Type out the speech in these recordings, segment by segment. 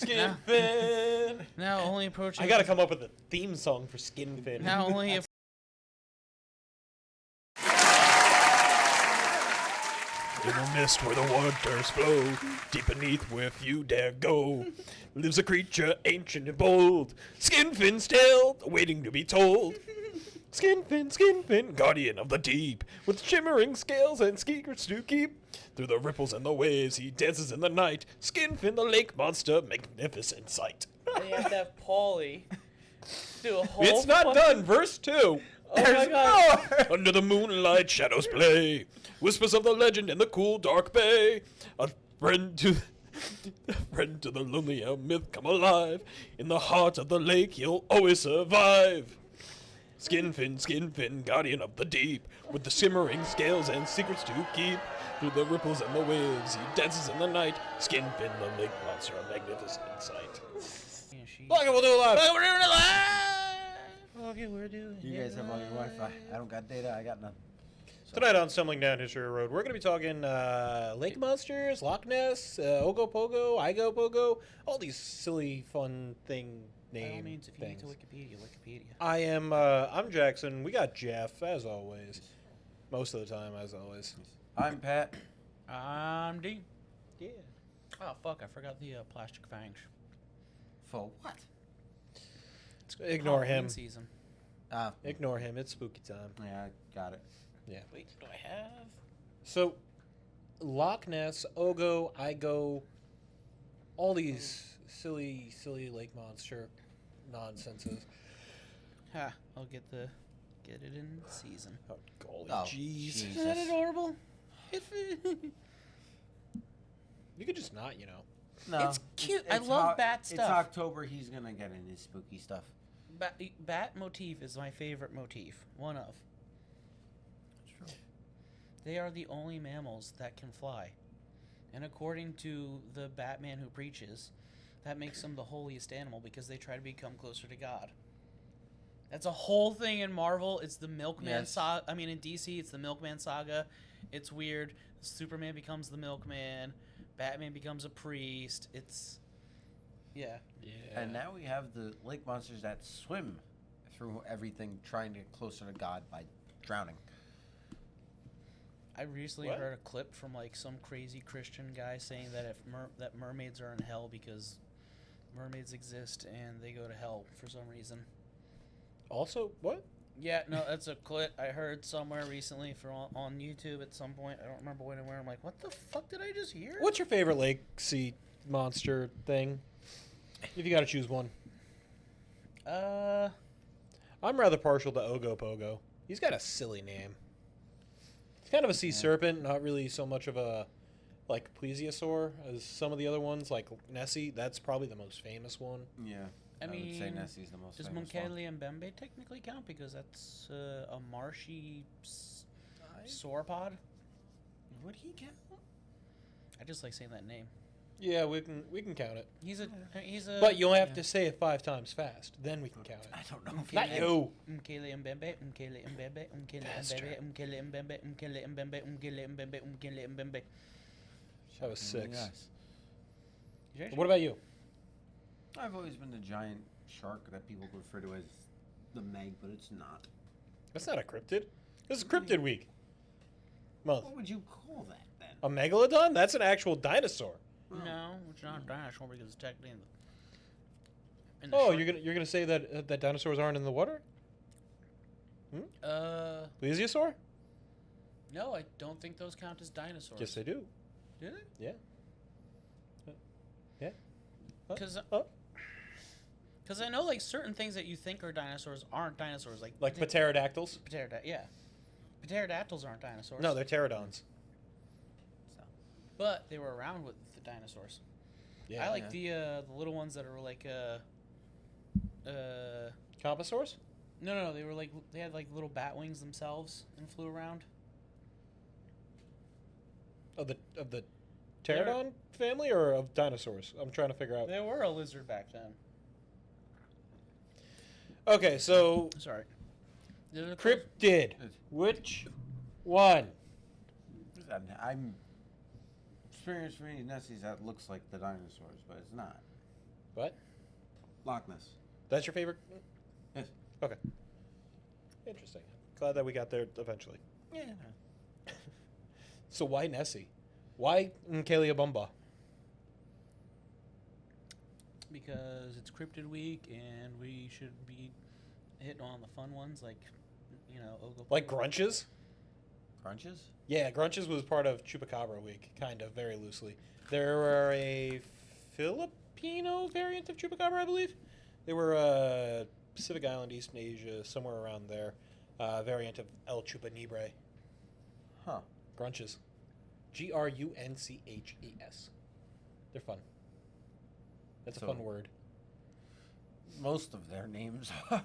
Skinfin. Now only approaching. I gotta come up with a theme song for Skinfin. Now only. In the mist where the waters flow, deep beneath where few dare go, lives a creature ancient and bold, Skinfin's tale, waiting to be told. Skinfin, guardian of the deep, with shimmering scales and secrets to keep. Through the ripples and the waves he dances in the night, Skinfin the lake monster, magnificent sight. They have that Paulie do a whole. It's not done, verse 2. Oh There's my God. more! Under the moonlight, shadows play. Whispers of the legend in the cool, dark bay. A friend to the lonely myth come alive. In the heart of the lake, he'll always survive. Skinfin, guardian of the deep, with the shimmering scales and secrets to keep. Through the ripples and the waves, he dances in the night. Skinfin, the lake monster, a magnificent sight. Look, we'll do it live. We're doing it live. Okay, we're doing it. You guys have all your Wi-Fi. I don't got data. I got none. Tonight on Stumbling Down History Road, we're going to be talking lake monsters, Loch Ness, Ogopogo, Igopogo, all these silly, fun name By all means, if you things. need to Wikipedia. I'm Jackson. We got Jeff, as always. Most of the time, as always. I'm Pat. I'm D. Yeah. Oh fuck! I forgot the plastic fangs. For what? Ignore him. Halloween season. Ignore him. It's spooky time. Yeah, I got it. Yeah. Wait, do I have? So, Loch Ness, Ogo, Igo, all these silly lake monster nonsenses. Ha! I'll get it in season. Oh, golly Oh, jeez. Jesus. Isn't that adorable? You could just not, you know. No, It's cute. I love bat It's stuff. October. He's gonna get in his spooky stuff. Bat motif is my favorite motif. One of. That's true. They are the only mammals that can fly. And according to the Batman who preaches, that makes them the holiest animal because they try to become closer to God. That's a whole thing in Marvel. It's the Milkman saga. I mean, in DC, it's the Milkman saga. It's weird. Superman becomes the Milkman. Batman becomes a priest. It's... Yeah. And now we have the lake monsters that swim through everything, trying to get closer to God by drowning. I recently heard a clip from like some crazy Christian guy saying that if that mermaids are in hell because mermaids exist and they go to hell for some reason. Also, what? Yeah, no, that's a clip I heard somewhere recently on YouTube at some point. I don't remember when and where. I'm like, what the fuck did I just hear? What's your favorite lake sea monster thing? If you got to choose one. I'm rather partial to Ogopogo. He's got a silly name. He's kind of a sea serpent, not really so much of a like plesiosaur as some of the other ones, like Nessie. That's probably the most famous one. Yeah. I would say Nessie's the most does famous one. Monkele and Bembe technically count because that's a marshy sauropod? Would he count? I just like saying that name. Yeah, we can count it. He's a But you'll have to say it 5 times fast. Then we can count it. I don't know. If Not you. Monkele and Bembe, Monkele and Bembe, Monkele and Bembe, Monkele and Bembe, Monkele and Bembe, Monkele and Bembe, Monkele and Bembe. That was 6. Yes. What about you? I've always been the giant shark that people refer to as the Meg, but it's not. That's not a cryptid. This is cryptid week. Month. What would you call that then? A megalodon? That's an actual dinosaur. No, it's not a dinosaur because it's technically in the Oh, shark. you're gonna say that that dinosaurs aren't in the water? Plesiosaur? No, I don't think those count as dinosaurs. Yes, they do. Do they? Yeah. Yeah. Because Oh. I know like certain things that you think are dinosaurs aren't dinosaurs. Like pterodactyls? Yeah. Pterodactyls aren't dinosaurs. No, they're pterodons. So. But they were around with the dinosaurs. Yeah. I like the little ones that are like Compasaurs? No, they were like they had like little bat wings themselves and flew around. Of the pterodon family or of dinosaurs? I'm trying to figure out. They were a lizard back then. Okay, so Sorry. cryptid. Which one? I'm experienced reading Nessies that looks like the dinosaurs, but it's not. What? Loch Ness. That's your favorite? Yes. Okay. Interesting. Glad that we got there eventually. Yeah. So why Nessie? Why Nkaliabumba? Because it's Cryptid Week, and we should be hitting on the fun ones, like, Ogopogo. Like Grunches? Crunches? Yeah, Grunches was part of Chupacabra Week, kind of, very loosely. There were a Filipino variant of Chupacabra, I believe. They were Pacific Island, East Asia, somewhere around there. Variant of El Chupa Libre. Huh. Grunches. Grunches. They're fun. That's a So- fun word. Most of their names are.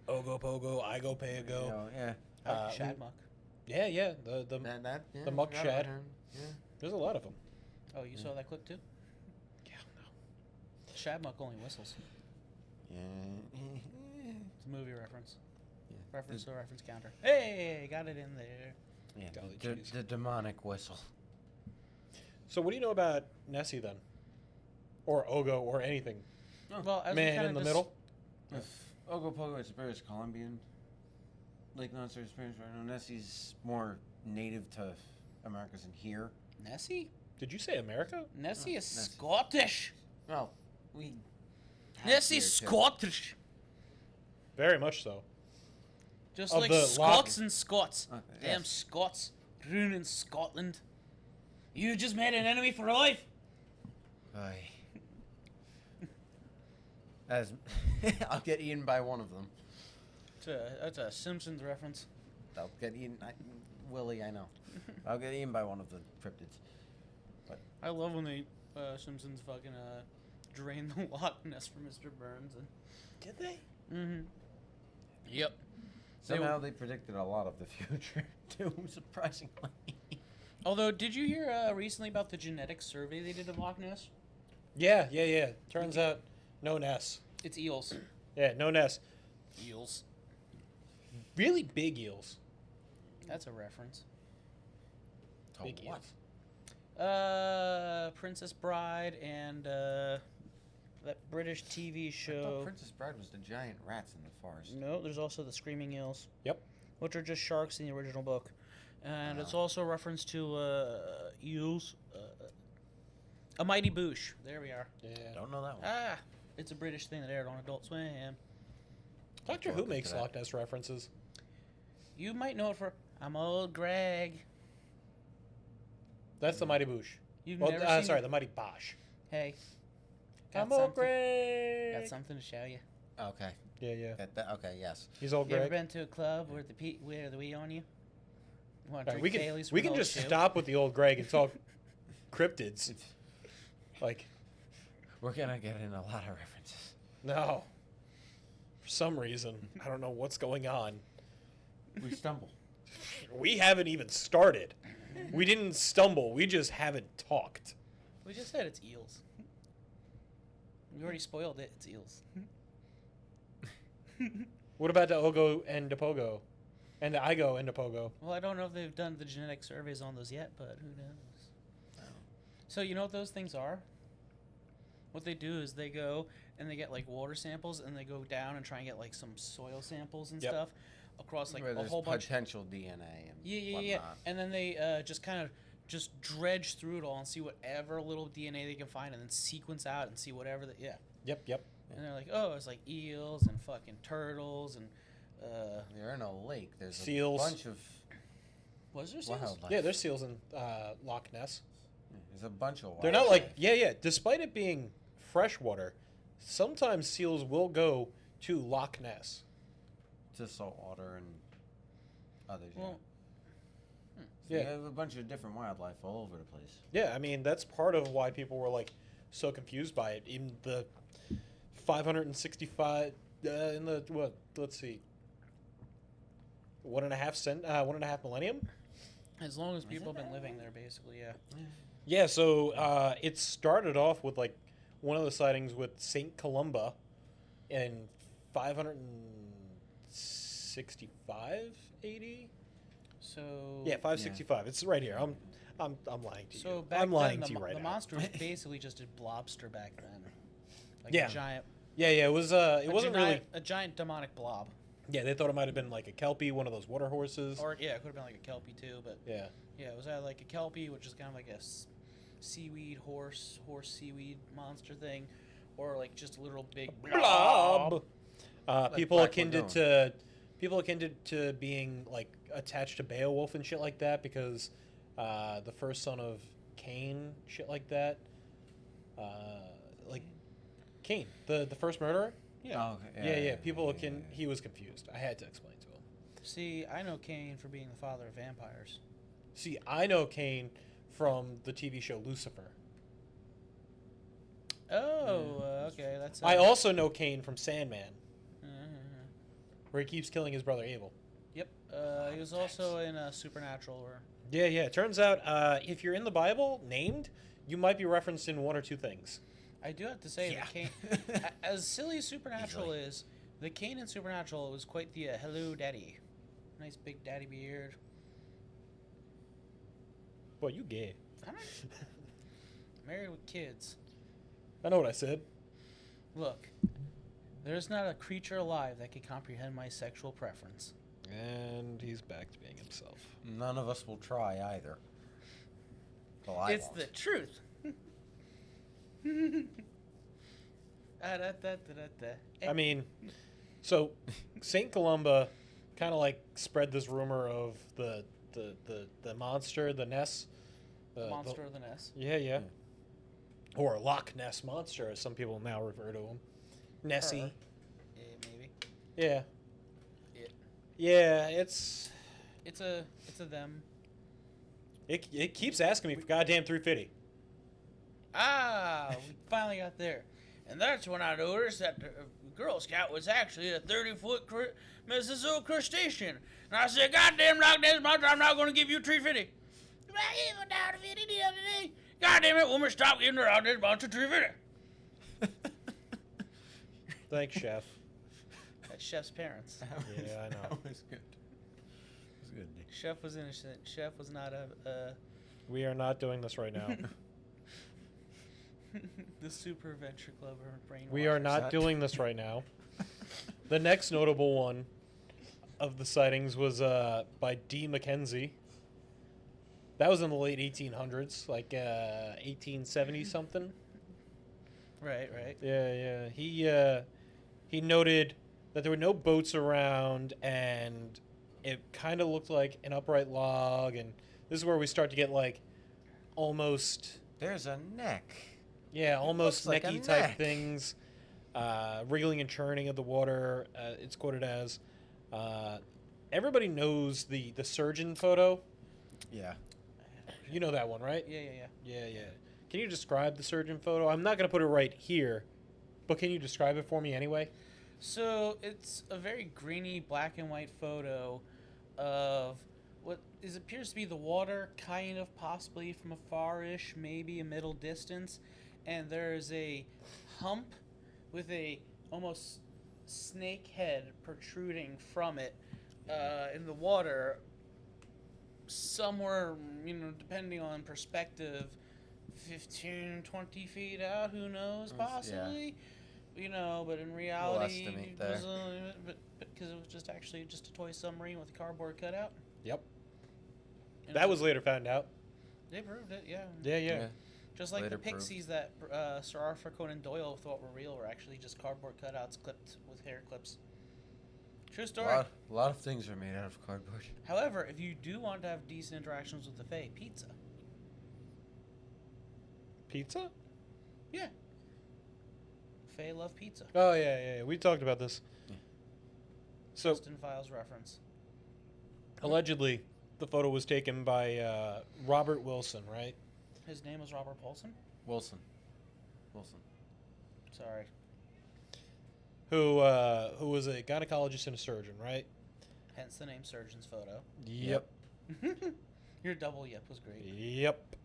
Ogopogo, Igopago. Yeah. Shadmuck. Yeah, yeah. The Yeah, the muck forgot shad. about him. Yeah. There's a lot of them. Oh, you saw that clip too? Yeah, no. Shadmuck only whistles. Yeah. It's a movie reference. Yeah. Reference to reference counter. Hey, got it in there. Yeah. Golly The, jeez. the demonic whistle. So what do you know about Nessie then? Or Ogo or anything? Well, as we Man kinda in the just- middle? If Ogopogo is British Columbian, Lake Monster is British. I know Nessie's more native to Americas and here. Nessie? Did you say America? Nessie is Nessie. Scottish. Well, we. have Nessie's here, too. Scottish. Very much so. Just Of like the Scots and Scots. Okay, Damn yes. Scots ruining Scotland. You just made an enemy for life. Aye. As I'll get eaten by one of them. That's a Simpsons reference. I'll get eaten. Willie, I know. I'll get eaten by one of the cryptids. I love when they Simpsons fucking drain the Loch Ness for Mr. Burns. And Did they? mm-hmm. Yep. Somehow they predicted a lot of the future too, surprisingly. Although, did you hear recently about the genetic survey they did of Loch Ness? Yeah. Turns out, no Ness. It's eels. Yeah, no Ness. Eels. Really big eels. That's a reference. To Big what? eels. Princess Bride and that British TV I show. thought Princess Bride was the giant rats in the forest. No, there's also the screaming eels. Yep. Which are just sharks in the original book. And it's Wow. also a reference to eels. A Mighty Boosh. There we are. Yeah. Don't know that one. Ah, it's a British thing that aired on Adult Swim. Doctor Who Welcome makes to that. Loch Ness references. You might know it for I'm Old Greg. That's the Mighty Boosh. You've Well, never seen sorry, it? the Mighty Bosh. Hey. Got I'm old something- Greg. Got something to show you. Okay. Yeah. Okay. Yes. He's old You ever Greg. been to a club where the wee on you? Want to Alright, drink we can Baileys we for can the just show? stop with the old Greg and talk cryptids. Like, We're gonna get in a lot of references. no. For some reason, I don't know what's going on. We stumble. We haven't even started. We didn't stumble. We just haven't talked. We just said it's eels. We already spoiled it. It's eels. What about the Ogo and the Pogo? And the Igo and the Pogo? Well, I don't know if they've done the genetic surveys on those yet, but who knows? So you know what those things are? What they do is they go and they get like water samples and they go down and try and get like some soil samples and Yep. stuff across like Where a there's whole bunch. potential DNA and Yeah. whatnot. And then they just kind of just dredge through it all and see whatever little DNA they can find and then sequence out and see whatever that. Yeah. Yep. And they're like, oh, it's like eels and fucking turtles and They're in a lake. There's Seals. a bunch of was there seals? wildlife. Yeah, there's seals in Loch Ness. There's a bunch of wildlife. They're not like, yeah. Despite it being freshwater, sometimes seals will go to Loch Ness. to saltwater and others. Well, So Yeah. you have a bunch of different wildlife all over the place. Yeah, I mean, that's part of why people were like so confused by it. In the 565, in the, what, let's see, 1.5 millennium? as long as people have been living there, basically, yeah. Yeah, so it started off with like one of the sightings with St. Columba in 565 AD. So Yeah, 565. It's right here. I'm lying to you. So back I'm lying then, to you right the now. monster was basically just a lobster back then, like Yeah. a giant. Yeah, it was. It wasn't really. a giant demonic blob. Yeah, they thought it might have been like a kelpie, one of those water horses. Or yeah, it could have been like a kelpie too, but Yeah. yeah, it was either like a kelpie, which is kind of like a seaweed horse seaweed monster thing, or like just a little big Blob. People Black akin to being like attached to Beowulf and shit like that because the first son of Cain, shit like that. Like Cain, the first murderer. Yeah. Oh, okay. Yeah. People he was confused. I had to explain to him. See, I know Cain for being the father of vampires. See, I know Cain from the TV show Lucifer. Oh, okay. That's. I also know Cain from Sandman, uh, where he keeps killing his brother Abel. Yep. He was also in Supernatural. Or Yeah. It turns out if you're in the Bible named, you might be referenced in one or two things. I do have to say that Cain, as silly as Supernatural is, the Cain in Supernatural was quite the hello daddy, nice big daddy beard. Boy, you gay. I'm not married with kids. I know what I said. Look, there's not a creature alive that can comprehend my sexual preference. And he's back to being himself. None of us will try either. Well, I It's won't. the truth. I mean, so Saint Columba kind of like spread this rumor of the monster, the Ness. Monster of the Ness. Yeah. Or Loch Ness monster, as some people now refer to him. Nessie. Yeah, maybe. Yeah. It. Yeah, it's a them. it keeps asking me for goddamn 350. Ah, we finally got there. And that's when I noticed that the Girl Scout was actually a 30-foot Mesozoic crustacean. And I said, goddamn Loch Ness monster, I'm not going to give you 350. I gave her down to 50 the other day. Goddamn it, woman, stop giving her Loch Ness monster 350. Thanks, Chef. That's Chef's parents. Yeah, I know. That was good. It was good. Chef was innocent. Chef was not a We are not doing this right now. the Super Adventure Club or brainwash. We are not doing this right now. The next notable one of the sightings was by D. Mackenzie. That was in the late 1800s, like 1870 something. Right. Yeah. He noted that there were no boats around, and it kind of looked like an upright log. And this is where we start to get like almost. There's a neck. Yeah, almost looks like a necky type neck. things, wriggling and churning of the water. It's quoted as, everybody knows the surgeon photo. Yeah. You know that one, right? Yeah. Yeah. Can you describe the surgeon photo? I'm not going to put it right here, but can you describe it for me anyway? So it's a very grainy black and white photo of what appears to be the water, kind of possibly from afar-ish, maybe a middle distance, and there's a hump with a almost snake head protruding from it in the water, somewhere, depending on perspective, 15, 20 feet out, who knows, possibly. But in reality, estimate it was because it was just a toy submarine with a cardboard cutout. Yep. And That was later found out. They proved it, yeah. Yeah. Just like Later the pixies that Sir Arthur Conan Doyle thought were real were actually just cardboard cutouts clipped with hair clips. True story. A lot of things are made out of cardboard. However, if you do want to have decent interactions with the Fae, pizza. Pizza? Yeah. Fae love pizza. Oh, yeah. We talked about this. Yeah. So, Justin Files reference. allegedly, the photo was taken by Robert Wilson, right? His name was Robert Paulson? Wilson. Sorry. Who was a gynecologist and a surgeon, right? Hence the name Surgeon's Photo. Yep. Your double yep was great. Yep.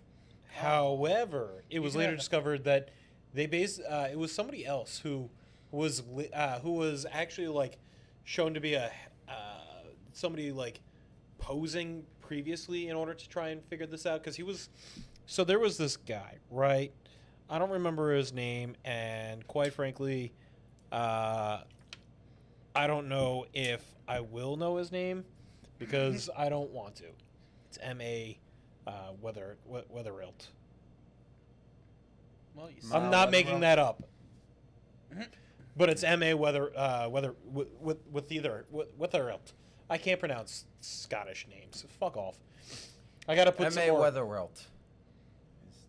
However, it was later discovered that they it was somebody else who was actually like shown to be a somebody like posing previously in order to try and figure this out, because there was this guy, right? I don't remember his name, and quite frankly, I don't know if I will know his name because I don't want to. It's M.A. Weatherilt. Well, you Ma I'm not Weatherilt. making that up. Mhm. But it's M.A. Weatherilt. I can't pronounce Scottish names. Fuck off. I gotta put some M.A. more. Weatherwelt. Is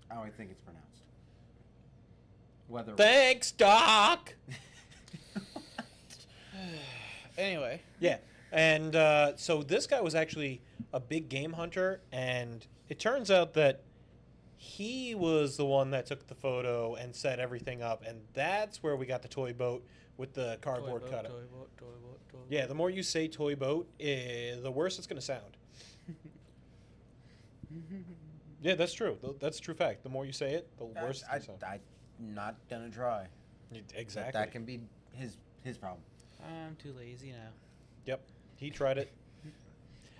how I think it's pronounced. Weatherwelt. Thanks, Doc. Anyway, Yeah, and so this guy was actually a big game hunter, and it turns out that he was the one that took the photo and set everything up, and that's where we got the toy boat with the cardboard toy boat, cutout. toy boat, toy boat, toy boat. Yeah, the more you say toy boat, the worse it's going to sound. Yeah, that's true. That's a true fact. The more you say it, the worse it's going to sound. I'm not gonna try. Exactly. That can be his problem. I'm too lazy now. Yep. He tried it.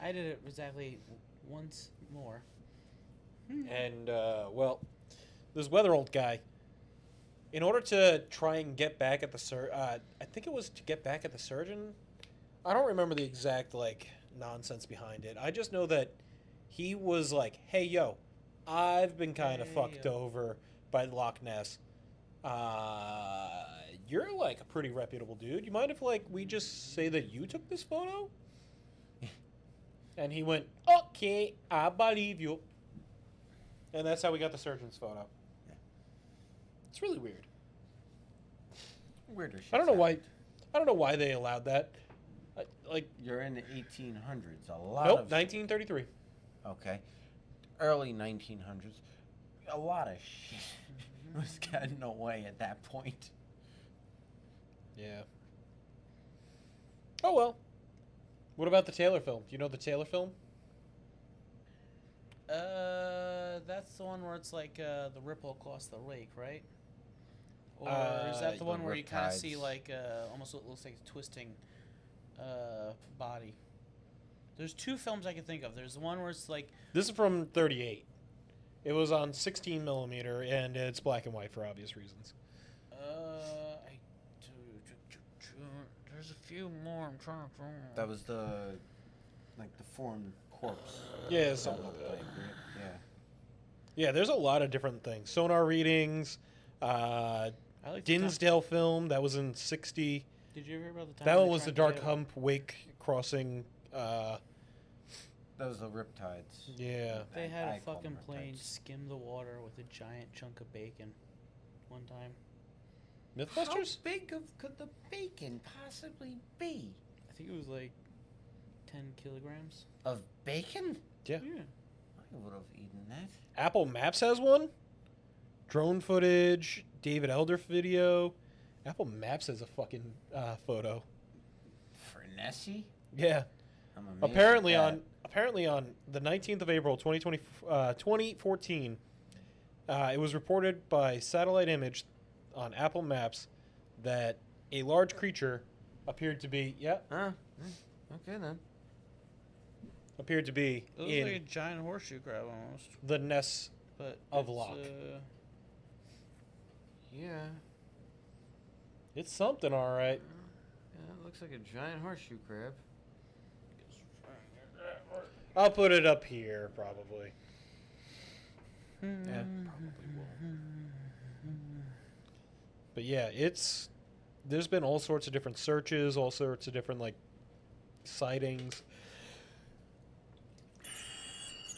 I did it exactly once more. And, well, this Weatherold guy, in order to try and get back at the I think it was to get back at the surgeon. I don't remember the exact, like, nonsense behind it. I just know that he was like, hey, yo, I've been kind of Hey, fucked yo. over by Loch Ness. You're, like, a pretty reputable dude. You mind if, like, we just say that you took this photo? And he went, okay, I believe you. And that's how we got the surgeon's photo. Yeah. It's really weird. Weirder shit. I don't know why. I don't know why they allowed that. Like, You're in the 1800s. A lot nope, of 1933. Okay. Early 1900s. A lot of shit was getting away at that point. Yeah. Oh well. What about the Taylor film? Do you know the Taylor film? That's the one where it's like the ripple across the lake, right? Or is that the The one where you kind of see riptides. like almost what looks like a twisting body? There's two films I can think of. There's the one where it's like This is from 38. It was on 16 millimeter, and it's black and white for obvious reasons. there's a few more I'm trying to find. That was the foreign corpse. Yeah, something like that. Like, yeah. Yeah, there's a lot of different things. Sonar readings, I like the time- Dinsdale film that was in 60. Did you ever hear about the time? That they one was the tried to Dark get- Hump Wake Crossing. That was the riptides. Yeah. They had I a call them fucking plane riptides. skim the water with a giant chunk of bacon one time. Mythbusters? How big could the bacon possibly be? I think it was like 10 kilograms. Of bacon? Yeah. I would have eaten that. Apple Maps has one. Drone footage, David Elder video. Apple Maps has a fucking photo. For Nessie? Yeah. I'm amazed Apparently at on the 19th of April 2014, it was reported by satellite image on Apple Maps that a large creature appeared to be that. Huh? Okay then. It was in like a giant horseshoe crab almost. the Ness But Of it's, Loch. Yeah. It's something, all right. Yeah, it looks like a giant horseshoe crab. I'll put it up here probably. Yeah, probably will. But yeah, there's been all sorts of different searches, all sorts of different like sightings.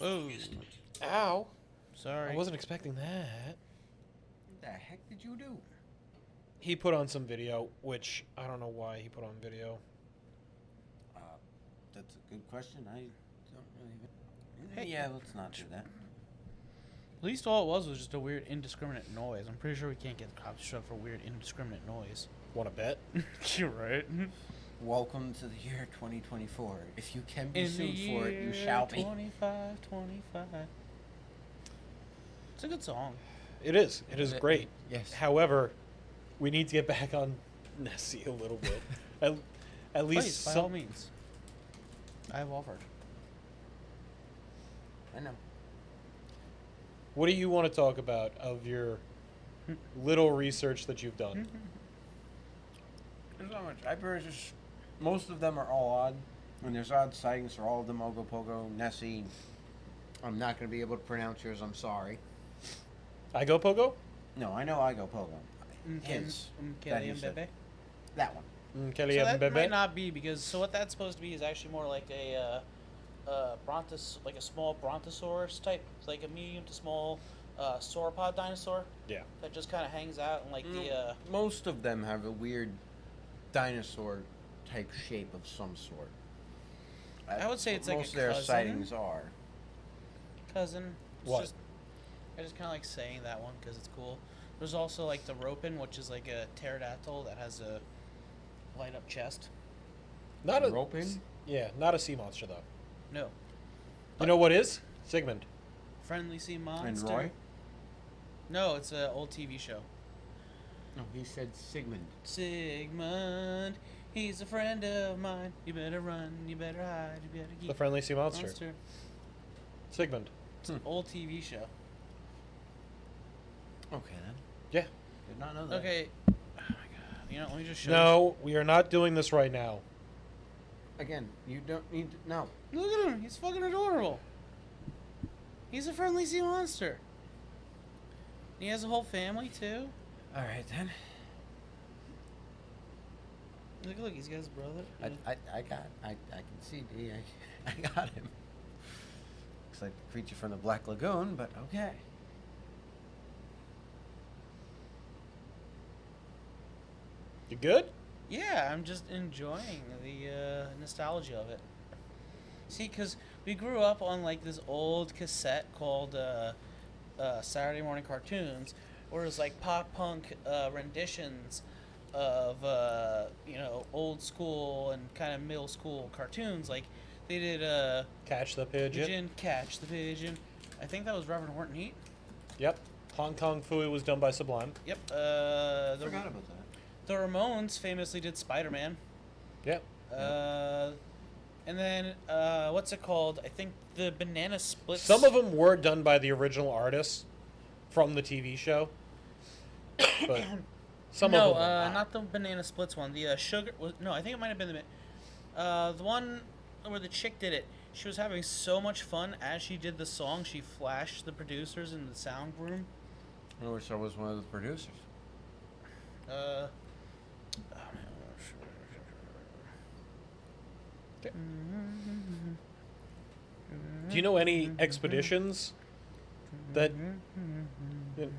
Oh, Ow. sorry. I wasn't expecting that. What the heck did you do? He put on some video, which I don't know why he put on video. That's a good question. I don't really. Hey. Yeah, let's not do that. At least all it was just a weird indiscriminate noise. I'm pretty sure we can't get the cops shut for weird indiscriminate noise. Want to bet? You're right. Welcome to the year 2024. If you can be In the sued for it, you year shall be. 25. It's a good song. It is. It is great. Yes. However, we need to get back on Nessie a little bit. At least Please, by all means. I have offered. I know. What do you want to talk about of your little research that you've done? There's not much. Most of them are all odd. When there's odd sightings for all of them, Ogopogo, Nessie. I'm not going to be able to pronounce yours. I'm sorry. Ogopogo? No, I know Ogopogo. His. That he said. Bebe. That one. So that might not be because so what that's supposed to be is actually more like a like a small brontosaurus type, like a medium to small sauropod dinosaur. Yeah. That just kind of hangs out in like the. Most of them have a weird dinosaur type shape of some sort. I would say it's like a most of their cousin. sightings are. Cousin. It's What? I just kind of like saying that one because it's cool. There's also like the ropin, which is like a pterodactyl that has a light up chest. Not a Roping? Yeah, not a sea monster though. No. You know what is? Sigmund. Friendly sea And monster. Roy? No, it's an old TV show. No, he said Sigmund. Sigmund, he's a friend of mine. You better run, you better hide, you better keep The friendly sea monster. monster. Sigmund. It's an old TV show. Okay then. Yeah. Did not know that. Okay. Oh my god. You know, let me just show No, we are not doing this right now. Again, you don't need to. No. you. Look at him. He's fucking adorable. He's a friendly sea monster. He has a whole family too. Alright then. Look, he's got his brother. I can see D. I got him. Looks like the creature from the Black Lagoon, but okay. You good? Yeah, I'm just enjoying the nostalgia of it. See, because we grew up on like this old cassette called Saturday Morning Cartoons, where it was like pop punk renditions of old school and kind of middle school cartoons. Like they did Catch the pigeon. Catch the Pigeon. I think that was Reverend Horton Heat. Yep. Hong Kong Fooey was done by Sublime. Yep. I forgot about that. The Ramones famously did Spider-Man. Yep. And then, what's it called? I think the Banana Splits. Some of them were done by the original artists from the TV show. But some no, of them were not the Banana Splits one. The Sugar... No, I think it might have been the one where the chick did it. She was having so much fun as she did the song. She flashed the producers in the sound room. I wish I was one of the producers. Do you know any expeditions that,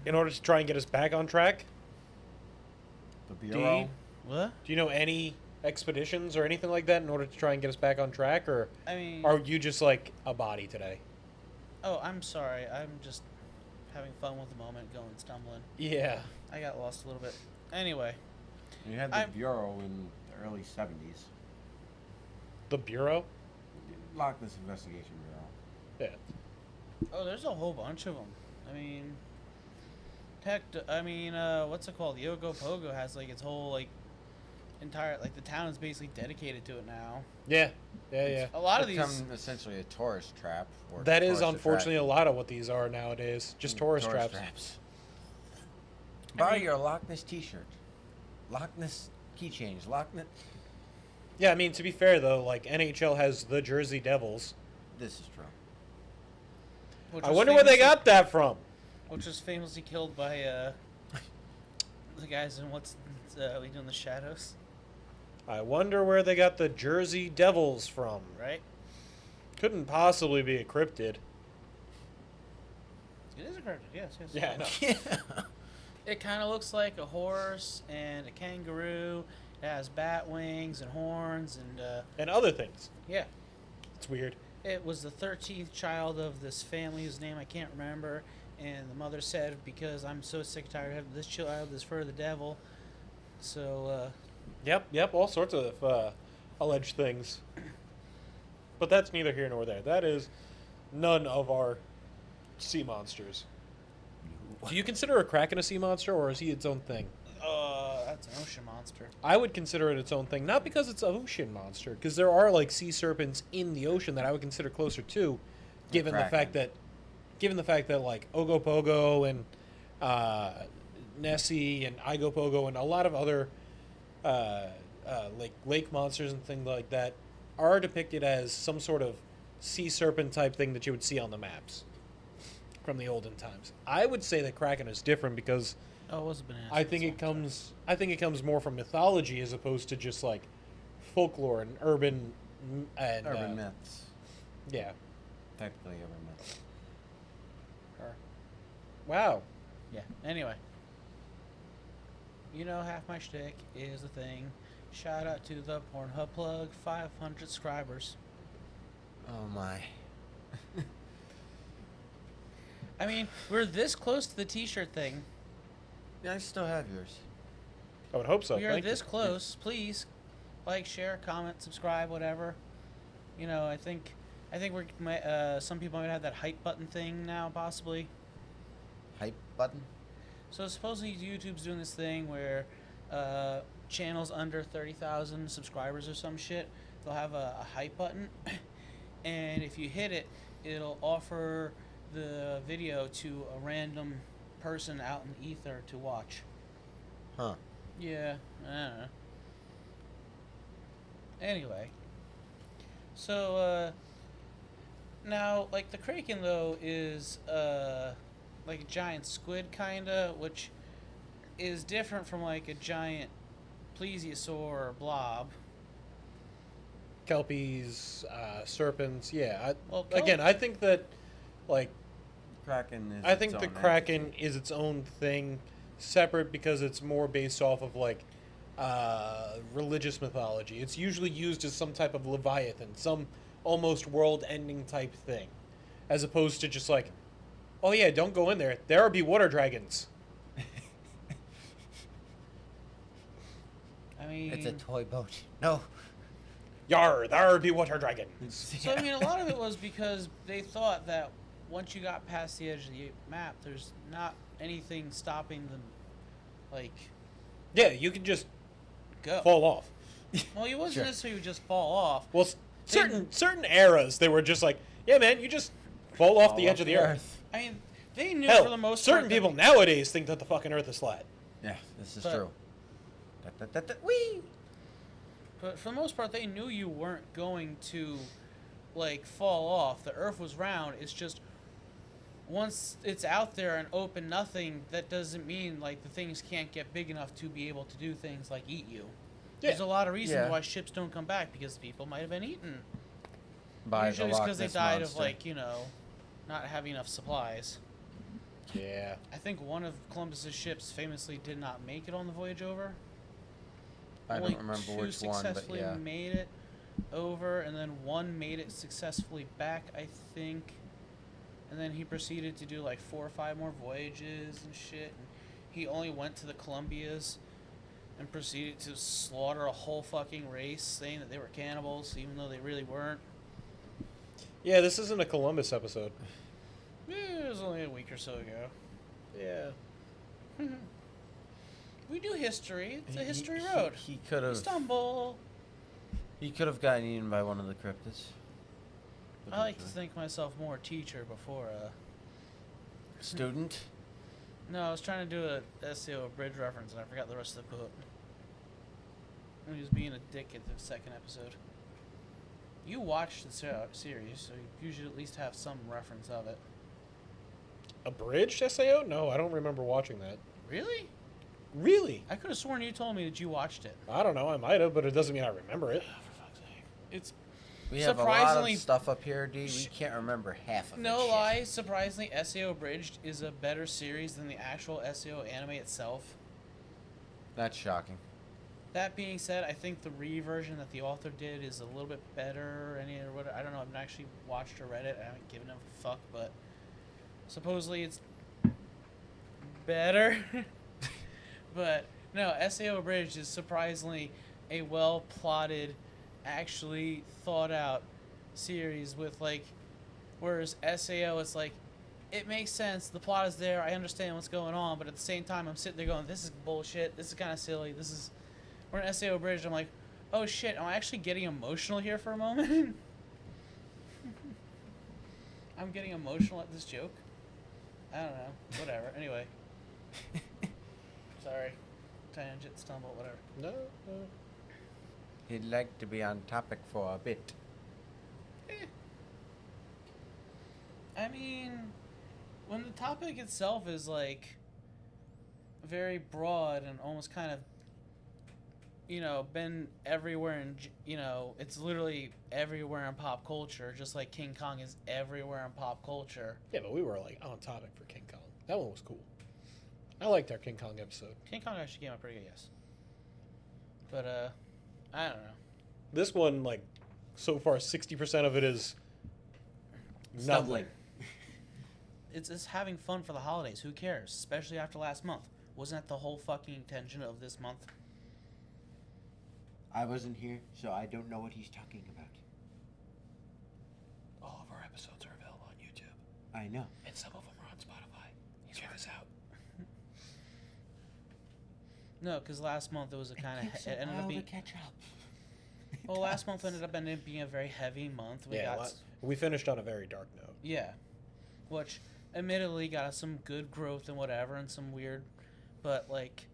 in order to try and get us back on track? The Bureau. What? Do you know any expeditions or anything like that in order to try and get us back on track, or I mean... are you just like a body today? Oh, I'm sorry. I'm just having fun with the moment, going stumbling. Yeah. I got lost a little bit. Anyway. You had the Bureau in the early 70s. The Bureau? Loch Ness Investigation Bureau. Yeah. Oh, there's a whole bunch of them. I mean, heck, what's it called? The Ogopogo has like its whole like entire the town is basically dedicated to it now. Yeah. Yeah. A lot of Become these. essentially a tourist trap. Or That is tourist unfortunately a attraction. lot of what these are nowadays. Just tourist traps. Buy your Loch Ness T-shirt, Loch Ness keychains, Loch Ness. Yeah, I mean, to be fair though, like NHL has the Jersey Devils. This is true. I wonder where they got that from. Which was famously killed by the guys in we do in the Shadows, I wonder where they got the Jersey Devils from. right? Couldn't possibly be a cryptid. It is a cryptid, yes. Yeah, I know. Yeah. It kind of looks like a horse and a kangaroo. It has bat wings and horns and And other things. yeah. It's weird. It was the 13th child of this family whose name I can't remember, and the mother said, because I'm so sick and tired of having this child is for the devil. So, Yep, all sorts of alleged things. But that's neither here nor there. That is none of our sea monsters. Do you consider a kraken a sea monster, or is he its own thing? that's an ocean monster. I would consider it its own thing, not because it's an ocean monster, because there are like sea serpents in the ocean that I would consider closer to, given the kraken. fact that given the fact that like Ogopogo and Nessie and Igopogo and a lot of other like lake monsters and things like that are depicted as some sort of sea serpent type thing that you would see on the maps from the olden times. I would say that Kraken is different because Oh, it was a banana. I think it comes more from mythology as opposed to just like folklore and urban myths. Yeah. Technically urban myths. Wow. Yeah. Anyway. You know, half my shtick is a thing. Shout out to the Pornhub plug, 500 subscribers. Oh my. I mean, we're this close to the t-shirt thing. Yeah, I still have yours. I would hope so. We are Thank this you. close. Please, like, share, comment, subscribe, whatever. You know, I think we're some people might have that hype button thing now, possibly. Hype button? So supposedly YouTube's doing this thing where channels under 30,000 subscribers or some shit, they'll have a hype button, and if you hit it, it'll offer the video to a random person out in the ether to watch. Huh. Yeah, I don't know. Anyway, so now, like, the Kraken though is like a giant squid kinda, which is different from like a giant plesiosaur or blob. Kelpies, serpents, yeah. Well, Again, I think that, like, Kraken is. I think its the own Kraken entity. is its own thing, separate because it's more based off of like religious mythology. It's usually used as some type of leviathan, some almost world-ending type thing, as opposed to just like, oh yeah, don't go in there. There be water dragons. I mean, It's a toy boat. No. Yar, there be water dragons. so I mean, a lot of it was because they thought that once you got past the edge of the map, there's not anything stopping them, like, Yeah, you can just go. fall off. Well, you wasn't Sure. necessarily just fall off. Well, certain eras, they were just like, yeah, man, you just fall off the edge of the earth. I mean, they knew Hell, for the most certain part that- people nowadays think that the fucking earth is flat. Yeah, this is But- true. Whee! But for the most part, they knew you weren't going to, like, fall off. The Earth was round. It's just once it's out there and open nothing, that doesn't mean like the things can't get big enough to be able to do things like eat you. Yeah. There's a lot of reasons Yeah. why ships don't come back because people might have been eaten. By Usually the it's Loch because they Ness died monster. of, like, you know, not having enough supplies. Yeah. I think one of Columbus's ships famously did not make it on the voyage over. I Only don't remember two which one, but successfully yeah. made it over, and then one made it successfully back, I think. And then he proceeded to do like 4 or 5 more voyages and shit. And he only went to the Columbias and proceeded to slaughter a whole fucking race, saying that they were cannibals, even though they really weren't. Yeah, this isn't a Columbus episode. It was only a week or so ago. Yeah. We do history. It's a He- history he- road. He could We have. stumble. He could have gotten eaten by one of the cryptids. I like to think myself more teacher before Student. No, I was trying to do a SEO bridge reference and I forgot the rest of the quote. He was being a dick at the second episode. You watched the series, so you should at least have some reference of it. Abridged SAO? No, I don't remember watching that. Really? Really? I could have sworn you told me that you watched it. I don't know. I might have, but it doesn't mean I remember it. For fuck's sake. It's We have a lot surprisingly- of stuff up here, D. We can't remember half of it. no shit. lie. Surprisingly, SEO Abridged is a better series than the actual SEO anime itself. That's shocking. That being said, I think the reversion that the author did is a little bit better. I don't know. I've not actually watched or read it. I haven't given a fuck, but supposedly it's better. But no, SAO Abridged is surprisingly a well plotted, actually thought out series with, like, whereas SAO it's like it makes sense, the plot is there, I understand what's going on, but at the same time I'm sitting there going, this is bullshit, this is kind of silly, this is. We're in SAO Bridge, I'm like, oh shit, am I actually getting emotional here for a moment? I'm getting emotional at this joke. I don't know. Whatever. Anyway. Sorry. Tangent, stumble, whatever. No. He'd like to be on topic for a bit. I mean, when the topic itself is like very broad and almost kind of, been everywhere and, it's literally everywhere in pop culture, just like King Kong is everywhere in pop culture. Yeah, but we were like on topic for King Kong. That one was cool. I liked our King Kong episode. King Kong actually came out pretty good, yes. But, I don't know. This one, like, so far, 60% of it is Stumbling. nothing. It's just having fun for the holidays. Who cares? Especially after last month. Wasn't that the whole fucking intention of this month? I wasn't here, so I don't know what he's talking about. All of our episodes are available on YouTube. I know. And some of them are on Spotify. Check us out. No, because last month it was a kind of... It ended up being... to catch up. Well, last month ended up being a very heavy month. We finished on a very dark note. Yeah. Which, admittedly, got us some good growth and whatever, and some weird... But, like...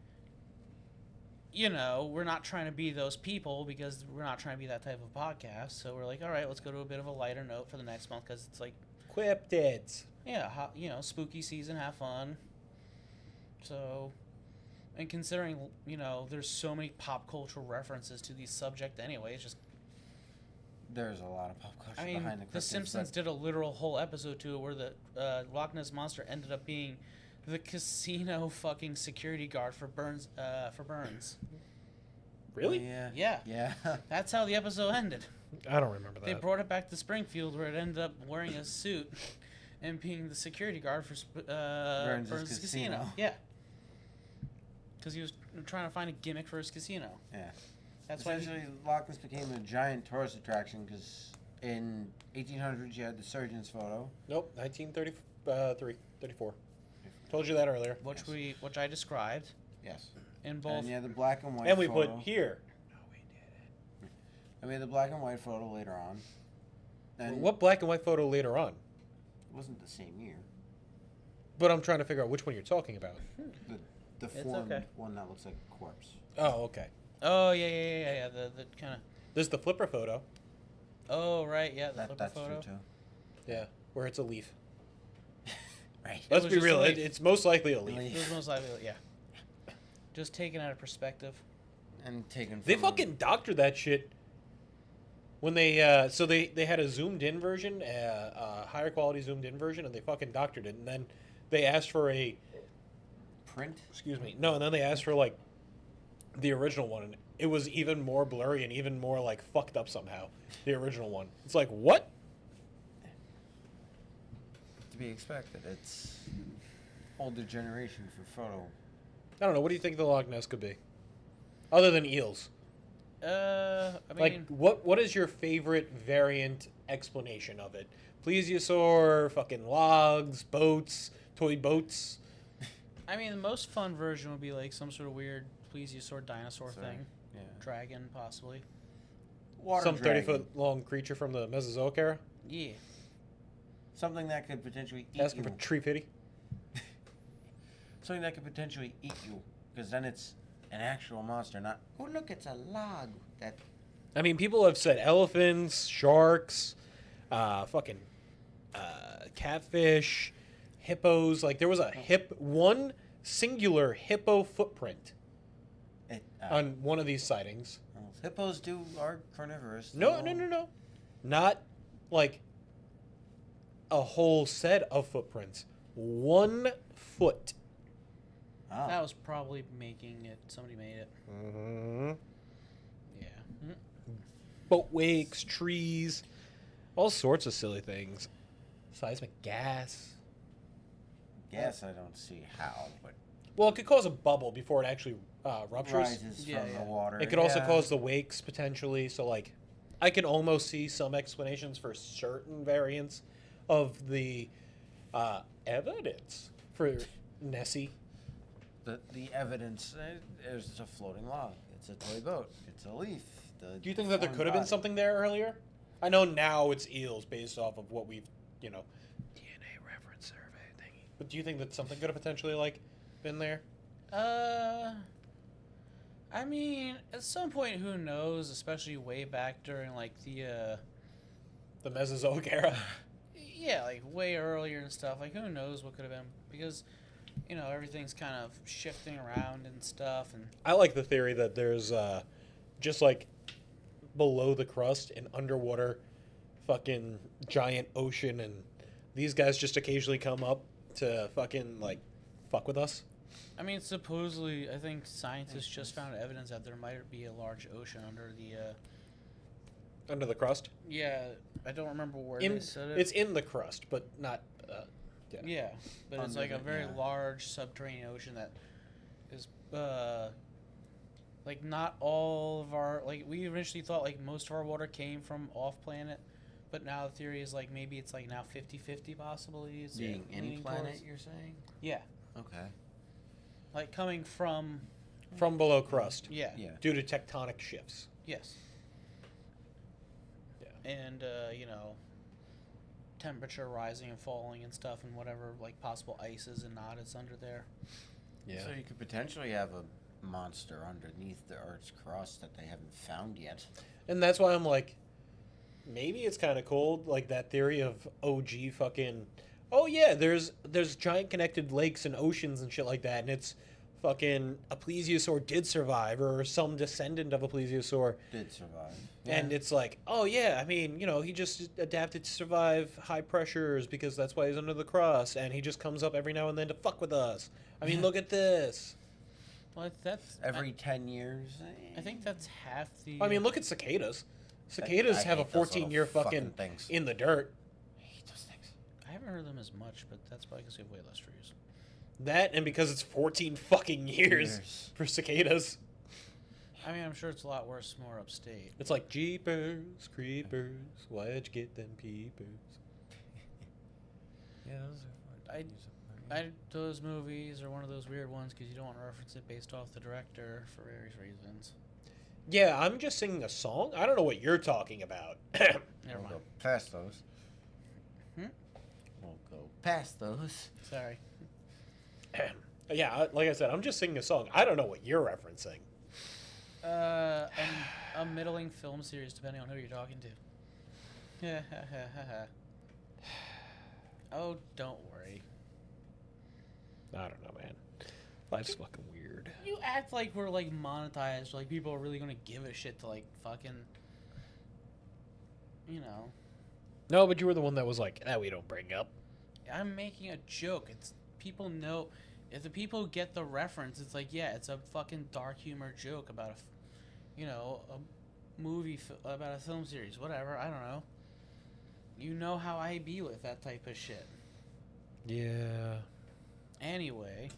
we're not trying to be those people because we're not trying to be that type of podcast. So we're like, all right, let's go to a bit of a lighter note for the next month because it's like... Cryptids. Yeah, spooky season, have fun. So... And considering, there's so many pop cultural references to these subjects anyway, it's just... There's a lot of pop culture I mean, behind The cryptids, Simpsons but did a literal whole episode to it where the Loch Ness Monster ended up being the casino fucking security guard for Burns. Really? Yeah. Yeah. That's how the episode ended. I don't remember that. They brought it back to Springfield where it ended up wearing a suit and being the security guard for Burns' casino. Yeah. Because he was trying to find a gimmick for his casino. Yeah. That's why. Essentially, Loch Ness became a giant tourist attraction because in 1800s you had the surgeon's photo. Nope, 1933, 34. Told you that earlier. Which I described. Yes. In both. And you had the black and white And we photo. put here. No, we didn't. And we had the black and white photo later on. And What black and white photo later on? It wasn't the same year. But I'm trying to figure out which one you're talking about. The It's formed okay. one that looks like a corpse. Oh, okay. Oh yeah. The kind of. There's the flipper photo. Oh right, yeah, the flipper That's photo. true too. Yeah, where it's a leaf. Right. Let's was be just real. like- It's most likely a leaf. Leaf. It was most likely, yeah. Just taken out of perspective. And taken. They from- fucking doctored that shit. When they they had a zoomed in version, a higher quality zoomed in version, and they fucking doctored it, and then they asked for a. print. Excuse me. No, and then they asked for like the original one, and it was even more blurry and even more like fucked up somehow. The original one. It's like what? To be expected. It's older generation for photo. I don't know. What do you think the Loch Ness could be, other than eels? I mean, Like what is your favorite variant explanation of it? Plesiosaur, fucking logs, boats, toy boats. the most fun version would be like some sort of weird plesiosaur dinosaur thing, Yeah. dragon possibly. Water Some dragon. 30-foot long creature from the Mesozoic era. Yeah. Something that could potentially eat Asking you. for tree pity. Something that could potentially eat you, because then it's an actual monster, not. Oh look, it's a log. That. I mean, people have said elephants, sharks, fucking catfish, hippos. Like there was a one singular hippo footprint on one of these sightings. Well, hippos are carnivorous. No. Not like a whole set of footprints. 1 foot. Oh. That was probably making it. Somebody made it. Mm-hmm. Yeah. Boat wakes, trees, all sorts of silly things. Seismic gas. Guess I don't see how, but Well, it could cause a bubble before it actually ruptures. rises Yeah, from yeah. the water. It could also Yeah. cause the wakes potentially. So, like, I can almost see some explanations for certain variants of the evidence for Nessie. The evidence is a floating log. It's a toy boat. It's a leaf. Do you think that there deformed could have been body. something there earlier? I know now it's eels based off of what we've, DNA reference survey thingy. But do you think that something could have potentially, like, been there? I mean, at some point, who knows? Especially way back during like the Mesozoic era? yeah, like way earlier and stuff. Like, who knows what could have been? Because, you know, everything's kind of shifting around and stuff. And I like the theory that there's just like below the crust an underwater fucking giant ocean, and these guys just occasionally come up to fucking like fuck with us. I mean, supposedly, I think scientists just found evidence that there might be a large ocean Under the crust? Yeah, I don't remember where they said it. It's in the crust, but not. Yeah, but it's Under like a the- very yeah. large subterranean ocean that is like not all of our like we initially thought like most of our water came from off planet, but now the theory is like maybe it's like now 50-50 possibly. It's Being any leaning planet, towards- you're saying? Yeah, Okay. like coming from From below crust. yeah. Yeah. Due to tectonic shifts. Yes. Yeah. And you know, temperature rising and falling and stuff, and whatever like possible ices and not is under there. Yeah. So you could potentially have a monster underneath the Earth's crust that they haven't found yet. And that's why I'm like, maybe it's kind of cold, like that theory of OG fucking. Oh yeah, there's giant connected lakes and oceans and shit like that, and it's fucking a plesiosaur did survive, or some descendant of a plesiosaur, Did survive. and it's like, oh yeah, I mean, you know, he just adapted to survive high pressures because that's why he's under the crust, and he just comes up every now and then to fuck with us. I mean, look at this. Well, that's Every 10 years. I think that's half the. I mean, look at cicadas. Cicadas I have a hate those 14-year little fucking things. in the dirt. I hate those things. I haven't heard them as much, but that's probably because we have way less trees. That, and because it's 14 fucking years for cicadas. I mean, I'm sure it's a lot worse more upstate. It's like Jeepers, Creepers, why'd you get them peepers? Yeah, those are fun. Those movies are one of those weird ones because you don't want to reference it based off the director for various reasons. Yeah, I'm just singing a song. I don't know what you're talking about. Never We'll mind. go past those. Hmm? We'll go past those. Sorry. Yeah, like I said, I'm just singing a song. I don't know what you're referencing. A middling film series, depending on who you're talking to. Oh, don't worry. I don't know, man. Life's fucking weird. You act like we're like monetized, like people are really gonna give a shit to like fucking, you know. No, but you were the one that was like, that we don't bring up. I'm making a joke. It's people know. If the people get the reference, it's like, yeah, it's a fucking dark humor joke about a movie about a film series, whatever. I don't know. You know how I be with that type of shit. Yeah. Anyway,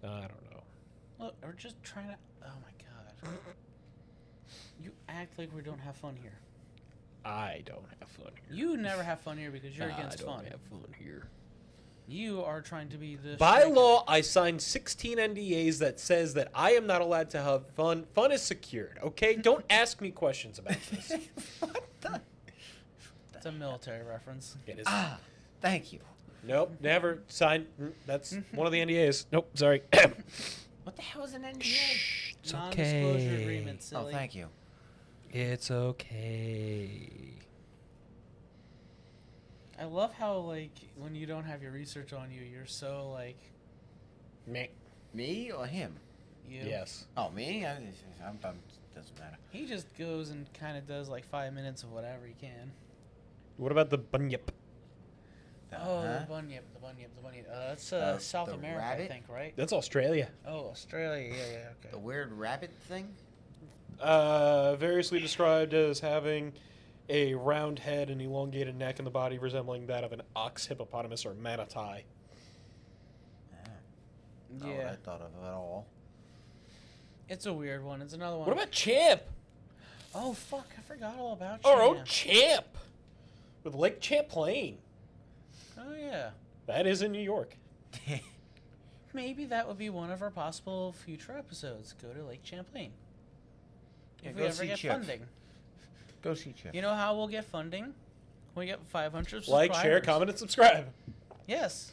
I don't know. look, we're just trying to. Oh my god. You act like we don't have fun here. I don't have fun here. You never have fun here because you're against I don't fun. have fun here. You are trying to be the. By striker. law, I signed 16 NDAs that says that I am not allowed to have fun. Fun is secured, okay? Don't ask me questions about this. What the? It's a military reference. It is. Ah, thank you. Nope, never signed. That's one of the NDAs. Nope, sorry. What the hell is an NDA? Shh, it's Non-disclosure okay. agreement, Oh, silly. thank you. It's okay. I love how like when you don't have your research on you, you're so like Me. Me or him? you. Yes. Oh, me? I'm doesn't matter. He just goes and kind of does like 5 minutes of whatever he can. What about the bunyip? Oh, Huh? the bunyip. That's The- South the America, I rabbit? think, right? That's Australia. Oh, Australia. Yeah, okay. The weird rabbit thing? Variously described as having a round head and elongated neck and the body resembling that of an ox, hippopotamus, or manatee. Ah, not what Yeah, I thought of at all. it's a weird one. It's another one. What about Champ? Oh fuck! I forgot all about Our China. own Champ! With Lake Champlain. Oh yeah. That is in New York. Maybe that would be one of our possible future episodes. Go to Lake Champlain. Yeah, If go we ever see get Chip. funding. Go see Chip. You know how we'll get funding? We get 500 subscribers. Like, share, comment, and subscribe. Yes.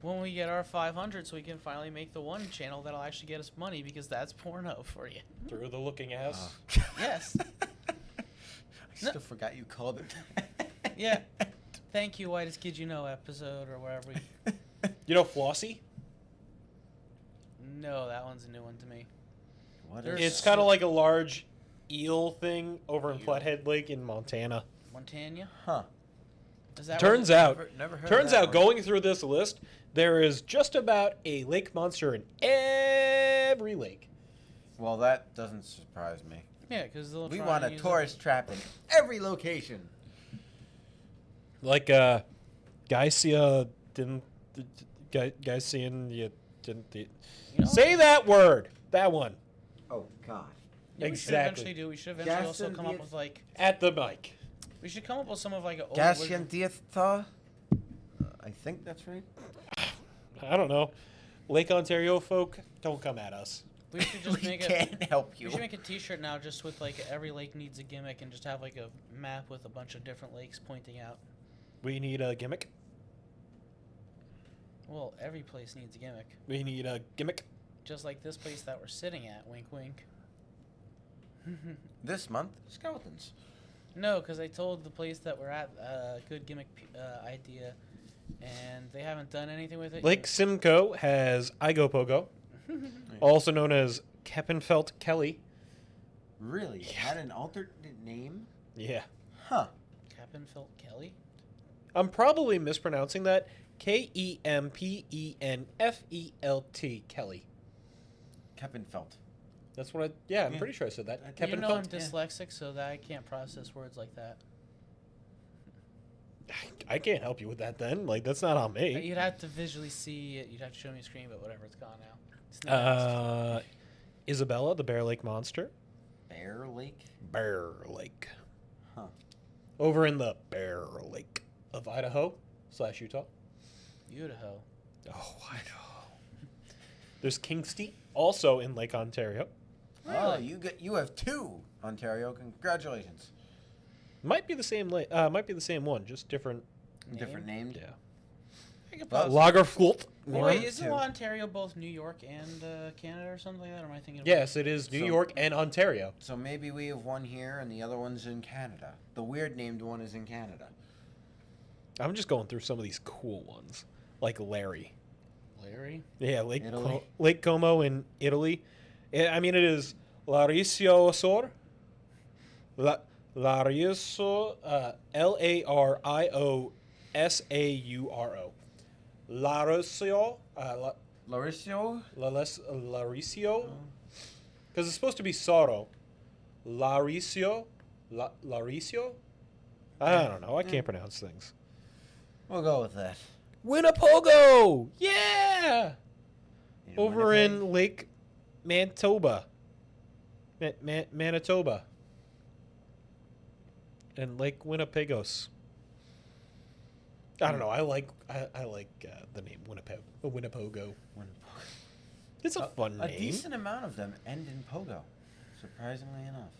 When we get our 500, so we can finally make the one channel that'll actually get us money, because that's porno for you. Through the looking ass. Yes. I still forgot you called it that. Yeah. Thank you, Whitest Kid You Know episode, or wherever we... You know Flossie? No, that one's a new one to me. What There's- It's kind of like a large eel thing over in Eel. Flathead Lake in Montana. Montana? Huh. Is that Turns out, Never heard turns of that out, one. going through this list, there is just about a lake monster in every lake. Well, that doesn't surprise me. Yeah, because they'll We try want and a use tourist trap in every location. Like, guys see didn't guys seeing you didn't You know, say that word. That one Oh God. yeah, we should exactly. eventually do. We should eventually also Gas come up and with like. At the mic. We should come up with some of like a. Gasian Dietha. I think that's right. I don't know. Lake Ontario folk, don't come at us. We should just We make can't help We you. should make a T-shirt now, just with like every lake needs a gimmick, and just have like a map with a bunch of different lakes pointing out. We need a gimmick. Well, every place needs a gimmick, We need a gimmick. just like this place that we're sitting at. Wink, wink. This month, skeletons. No, because I told the place that we're at good gimmick idea, and they haven't done anything with it. Lake Simcoe has Ogopogo, also known as Keppenfelt Kelly. Really? Had an alternate name? Yeah. Huh. Cappenfelt Kelly. I'm probably mispronouncing that. Kempenfelt Kelly. Keppenfelt. That's what I'm Yeah. pretty sure I said that. You know I'm Keppenfelt. dyslexic, so that I can't process words like that. I can't help you with that then. Like, that's not on me. You'd have to visually see it. You'd have to show me a screen, but whatever, it's gone now. It's next. Isabella, the Bear Lake Monster. Bear Lake? Bear Lake. Huh. Over in the Bear Lake of Idaho/Utah. Idaho. Oh, Idaho. There's Kingsty, also in Lake Ontario. Oh, you have two, Ontario. Congratulations. Might be the same lake. Might be the same one, just different. Different named. Yeah. I could Lagerfeld. Well, wait, One, isn't two. Ontario both New York and Canada or something like that? Or am I thinking? Of Yes, it is New So- York and Ontario. So maybe we have one here and the other one's in Canada. The weird named one is in Canada. I'm just going through some of these cool ones, like Larry. Larry? Yeah, Lake Italy. Lake Como in Italy. I mean, it is Larisiosor. Lariso, Lariossauro. Larisio, Lauricio? Larisio, because it's supposed to be Soro. Larisio, Larisio. I don't know. I can't pronounce things. We'll go with that. Winnepogo, yeah, You know, over Winnipeg? in Lake Manitoba, Manitoba, and Lake Winnipegos. I don't know. I like the name Winnepogo. It's a fun A name. decent amount of them end in Pogo, surprisingly enough.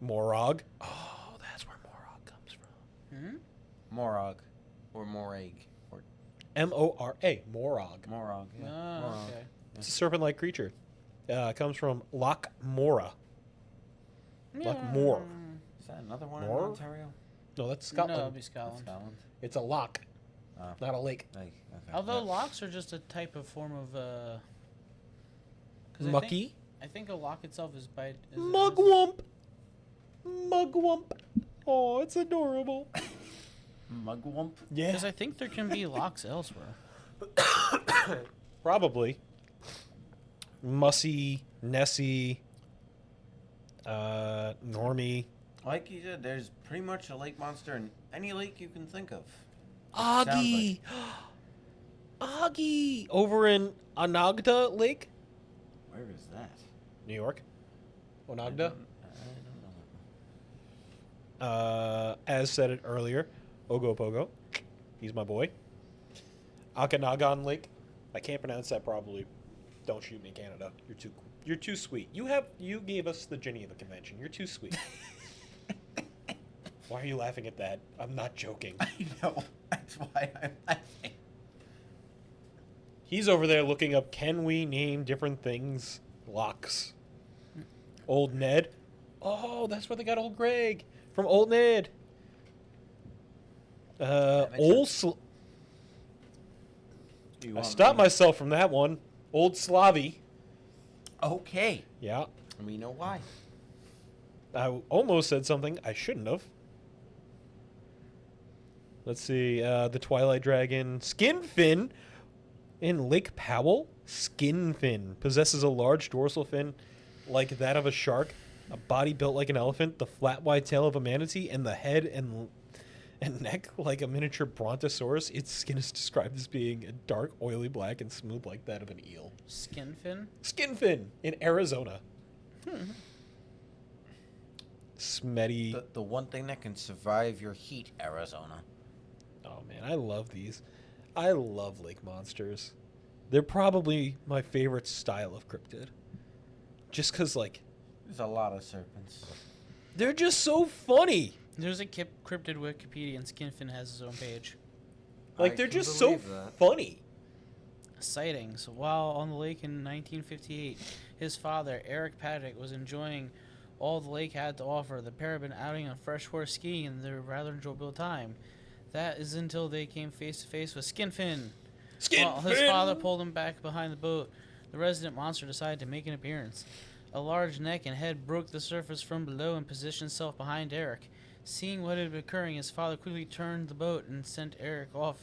Morog. Oh, that's where Morog comes from. Hmm? Morog. Or Morag. Or M-O-R-A. Morog. Morog. Yeah. Oh, Morog. okay. It's a serpent-like creature. It comes from Loch Mora. Loch Moor. Is that another one More? in Ontario? No, that's No, it'd Scotland. be Scotland. Scotland. It's a loch, Oh. not a lake. Okay. Although yeah. locks are just a type of form of. 'Cause Mucky. I think a lock itself is by. Mugwump. Mugwump. Oh, it's adorable. Mugwump? Yeah. Because I think there can be locks elsewhere. Probably. Mussy, Nessie, Normie. Like you said, there's pretty much a lake monster in any lake you can think of. Augie. Augie. Over in Onagda Lake, Where is that? New York. I Onagda. don't know. As said it earlier, Ogopogo. He's my boy. Okanagan Lake. I can't pronounce that probably. Don't shoot me, Canada. You're too sweet. You gave us the Geneva Convention. You're too sweet. Why are you laughing at that? I'm not joking. I know. That's why I'm laughing. He's over there looking up, can we name different things lochs? Old Ned. Oh, that's where they got Old Greg from Old Ned. makes Old sense. I stopped myself from that one. Old Slavy. Okay. Yeah. We know why. I almost said something I shouldn't have. Let's see. The Twilight Dragon. Skinfin in Lake Powell. Skinfin possesses a large dorsal fin like that of a shark, a body built like an elephant, the flat white tail of a manatee, and the head and neck like a miniature brontosaurus. Its skin is described as being a dark, oily black and smooth like that of an eel. Skinfin? Skinfin in Arizona. Smetty. The one thing that can survive your heat, Arizona. Oh man, I love these. I love lake monsters. They're probably my favorite style of cryptid. Just because, like, There's a lot of serpents. they're just so funny. There's a cryptid Wikipedia, and Skinfin has his own page. Like, I they're can just so believe that. funny. Sightings. While on the lake in 1958, his father, Eric Paddock, was enjoying all the lake had to offer. The pair had been outing on freshwater skiing and their rather enjoyable time. That is until they came face to face with Skinfin. While his father pulled him back behind the boat, the resident monster decided to make an appearance. A large neck and head broke the surface from below and positioned itself behind Eric. Seeing what had been occurring, his father quickly turned the boat and sent Eric off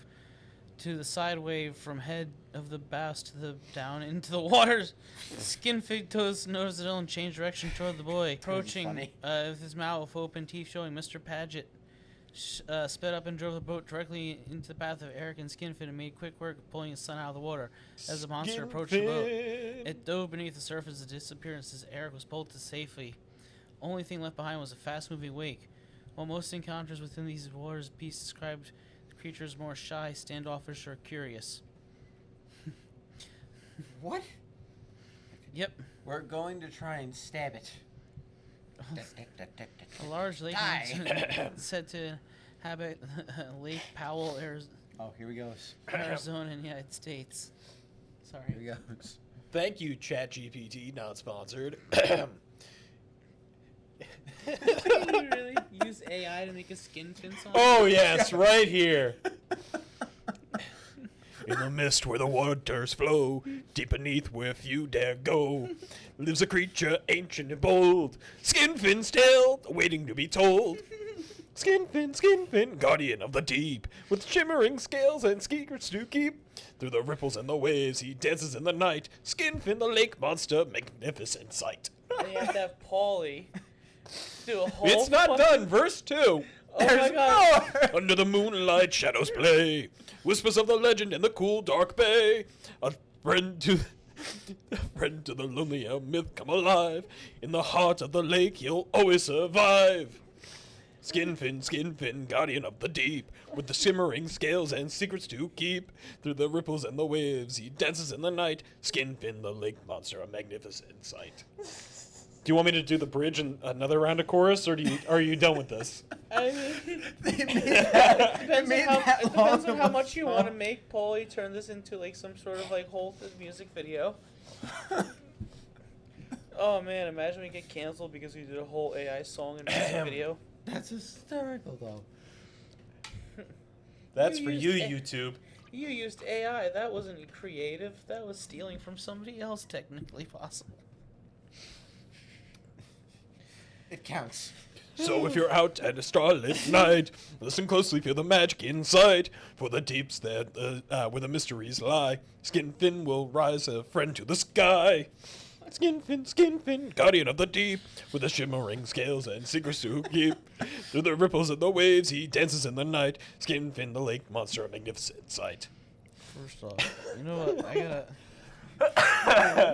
to the side wave from head of the bows to the down into the waters. Skinfin toes noticed it and changed direction toward the boy, approaching funny. with his mouth open, teeth showing. Mr. Paget sped up and drove the boat directly into the path of Eric and Skinfin and made quick work of pulling his son out of the water. As the monster approached the boat, it dove beneath the surface and disappeared as Eric was pulled to safety. Only thing left behind was a fast-moving wake. While most encounters within these waters, Beast described the creatures more shy, standoffish, or curious. What? Yep. We're going to try and stab it. A large lake Die. said to inhabit Lake Powell, Oh, here we go. Arizona, in the United States. Sorry. Here we goes. Thank you, ChatGPT, not sponsored. Can you really use AI to make a Skinfin song? Oh, yes, right here. In the mist where the waters flow, deep beneath where few dare go, lives a creature ancient and bold, Skinfin still, waiting to be told. Skinfin, Skinfin, guardian of the deep, with shimmering scales and secrets to keep. Through the ripples and the waves he dances in the night, Skinfin the lake monster, magnificent sight. And you have to have Paulie do a whole. It's not done, verse 2. Oh my god. Under the moonlight, shadows play. Whispers of the legend in the cool, dark bay. A friend to the lonely, a myth come alive. In the heart of the lake, he'll always survive. Skinfin, Skinfin, guardian of the deep, with the shimmering scales and secrets to keep. Through the ripples and the waves, he dances in the night. Skinfin, the lake monster, a magnificent sight. Do you want me to do the bridge and another round of chorus, or are you done with this? I mean, Depends depends on how much you want to make Paulie turn this into like some sort of like whole music video. Oh man, imagine we get canceled because we did a whole AI song and music video. That's hysterical, though. That's You for used you, a- YouTube. You used AI. That wasn't creative. That was stealing from somebody else, technically possible. It counts. So if you're out at a starlit night, listen closely, feel the magic inside. For the deeps that where the mysteries lie, Skinfin will rise, a friend to the sky. Skinfin, Skinfin, guardian of the deep, with the shimmering scales and secrets to keep. Through the ripples of the waves, he dances in the night. Skinfin, the lake monster, a magnificent sight. First off, you know what? I gotta.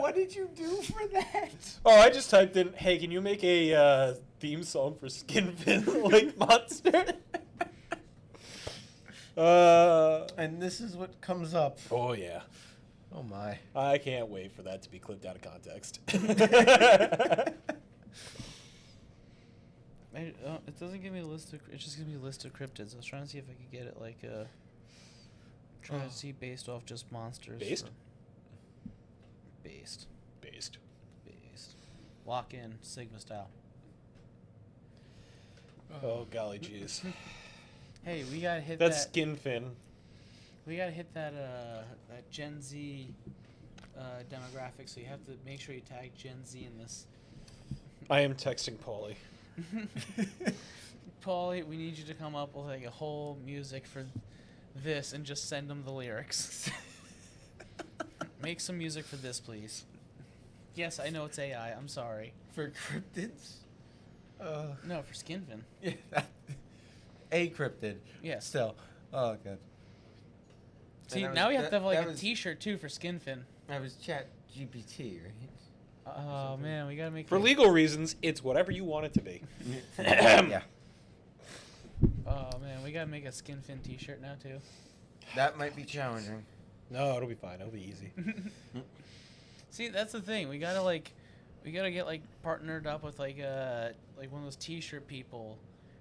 What did you do for that? Oh, I just typed in, hey, can you make a theme song for Skinfin, the lake monster? And this is what comes up. Oh, yeah. Oh my. I can't wait for that to be clipped out of context. It doesn't give me a list of. It just gives me a list of cryptids. I was trying to see if I could get it like try to see based off just monsters. Based? Based. Based. Lock in, Sigma style. Oh, golly jeez. Hey, we gotta hit That's that. skin fin. We gotta hit that that Gen Z demographic. So you have to make sure you tag Gen Z in this. I am texting Paulie. Paulie, we need you to come up with like a whole music for this and just send them the lyrics. Make some music for this, please. Yes, I know it's AI. I'm sorry. For cryptids? No, for Skinfin. Yeah, a cryptid. Yes. Still. Oh, good. See, that now was- we have to have like that a was- T-shirt too for Skinfin. That was Chat GPT, right? Oh something. man, we gotta make For the- legal reasons, it's whatever you want it to be. Yeah. Oh man, we gotta make a Skinfin T-shirt now too. That might be challenging. No, it'll be fine. It'll be easy. See, that's the thing. We gotta get like partnered up with like one of those T-shirt people,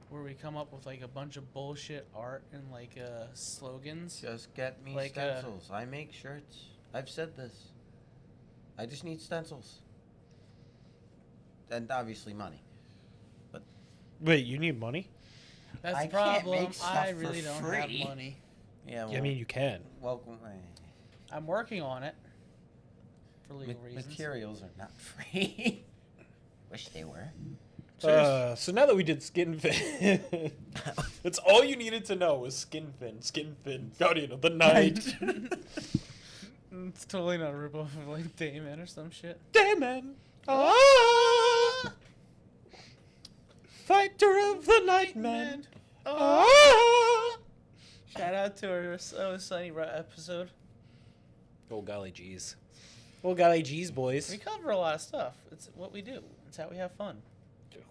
where we come up with like a bunch of bullshit art and like slogans. Just get me Like, stencils. I make shirts. I've said this. I just need stencils. And obviously money. Wait, you need money? That's I the can't problem. make stuff I for really don't have free. money. Yeah, well, Yeah, I mean, you can. welcome. I'm working on it for legal reasons. Materials are not free. Wish they were. So now that we did skin fin, that's all you needed to know was skin fin, guardian of the night. It's totally not a ripoff of like Damon or some shit. Damon, ah, fighter of the night man. Ah. Shout out to our So Sunny episode. Oh golly jeez. Oh golly jeez, boys. We cover a lot of stuff. It's what we do. It's how we have fun.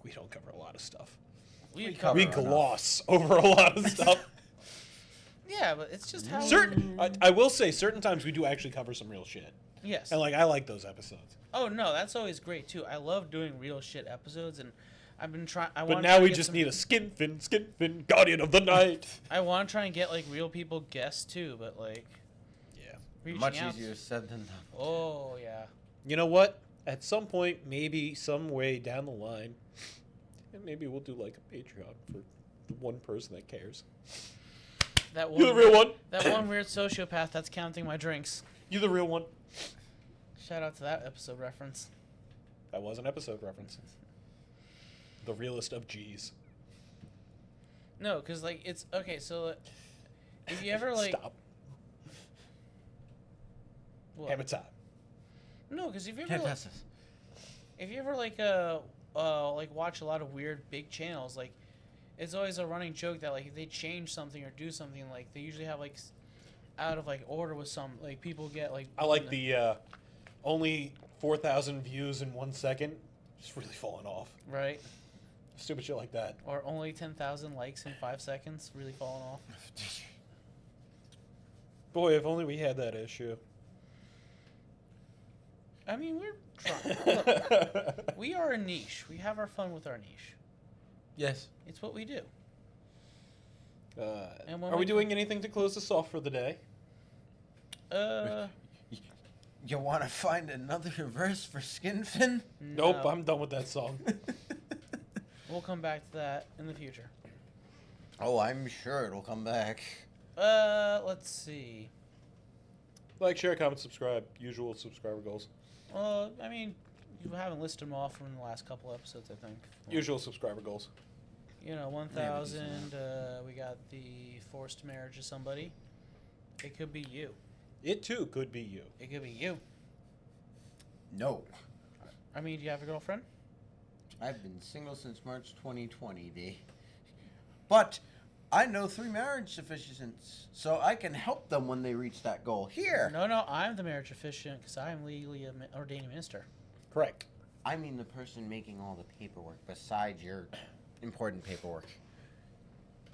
We don't cover a lot of stuff. We cover We enough. gloss over a lot of stuff. Yeah, but it's just how I will say, certain times we do actually cover some real shit, Yes. and like I like those episodes. Oh no, that's always great too. I love doing real shit episodes, and I've been trying. But now we just need a skin fin, guardian of the night. I want to try and get like real people guests too, but like Yeah. reaching Much out. easier said than done. Oh yeah. You know what? At some point, maybe some way down the line, and maybe we'll do like a Patreon for the one person that cares. That one. You the real one? That one weird sociopath that's counting my drinks. You the real one? Shout out to that episode reference. That was an episode reference. The realest of G's. No, because like it's okay. So if you ever like Stop. what? Hammer time. No, because if you ever Can't like, pass this. if you ever like watch a lot of weird big channels, like it's always a running joke that like if they change something or do something, like they usually have like out of like order with some like people get like I like the only 4,000 views in 1 second. Just really falling off. right, Stupid shit like that. or only 10,000 likes in 5 seconds, really falling off. Boy, if only we had that issue. I mean, we're trying. Look, we are a niche. We have our fun with our niche. Yes. It's what we do. And when Are we we- doing anything to close this off for the day? You want to find another verse for Skinfin? Nope, no. I'm done with that song. We'll come back to that in the future. Oh, I'm sure it'll come back. Let's see. Like, share, comment, subscribe. Usual subscriber goals. I mean, you haven't listed them off from the last couple episodes, I think. Usual subscriber goals. You know, 1,000. We got the forced marriage of somebody. It could be you. It too could be you. It could be you. No. I mean, do you have a girlfriend? I've been single since March 2020, D. But I know 3 marriage officiants, so I can help them when they reach that goal. Here! No, I'm the marriage officiant because I'm legally an ordained minister. Correct. I mean the person making all the paperwork besides your important paperwork.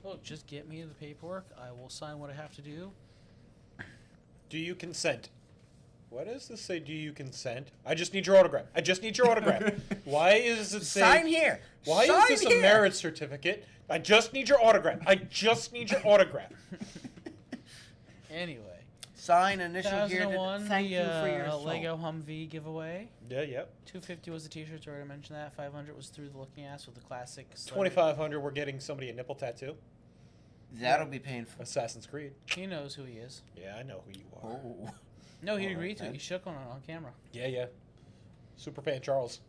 Look, just get me the paperwork. I will sign what I have to do. Do you consent? Why does this say, do you consent? I just need your autograph. I just need your autograph. Why does it say... Sign here! Why Sign is this here! a marriage certificate? I just need your autograph. I just need your autograph. Anyway, sign initial here. 1001, Thank the you for your soul. Lego Humvee giveaway. Yeah, yep. 250 was the t-shirts, already mentioned that. 500 was Through the Looking Ass with the classic. 2,500. We're getting somebody a nipple tattoo. That'll be painful. Assassin's Creed. He knows who he is. Yeah, I know who you are. Oh. No, he All agreed right, to it. then. He shook on it on camera. Yeah. Superfan Charles.